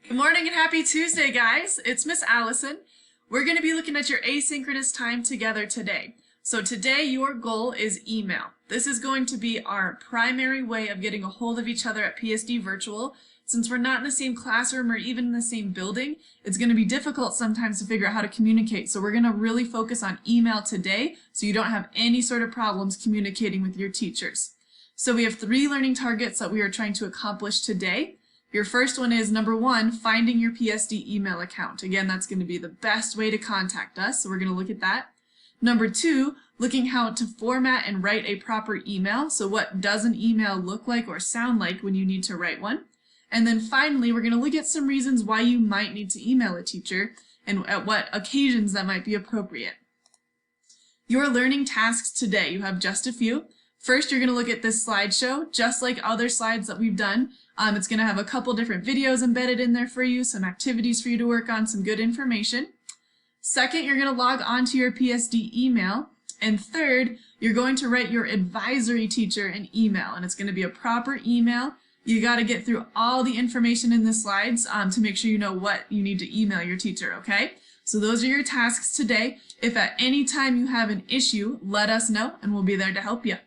Good morning and happy Tuesday, guys. It's Miss Allison. We're going to be looking at your asynchronous time together today. So today your goal is email. This is going to be our primary way of getting a hold of each other at PSD Virtual. Since we're not in the same classroom or even in the same building, it's going to be difficult sometimes to figure out how to communicate. So we're going to really focus on email today so you don't have any sort of problems communicating with your teachers. So we have 3 learning targets that we are trying to accomplish today. Your first one is number 1, finding your PSD email account. Again, that's going to be the best way to contact us, so we're going to look at that. Number 2, looking how to format and write a proper email. So what does an email look like or sound like when you need to write one? And then finally, we're going to look at some reasons why you might need to email a teacher and at what occasions that might be appropriate. Your learning tasks today, you have just a few. First, you're going to look at this slideshow, just like other slides that we've done. It's going to have a couple different videos embedded in there for you, some activities for you to work on, some good information. Second, you're going to log on to your PSD email. And third, you're going to write your advisory teacher an email, and it's going to be a proper email. You got to get through all the information in the slides to make sure you know what you need to email your teacher, okay? So those are your tasks today. If at any time you have an issue, let us know, and we'll be there to help you.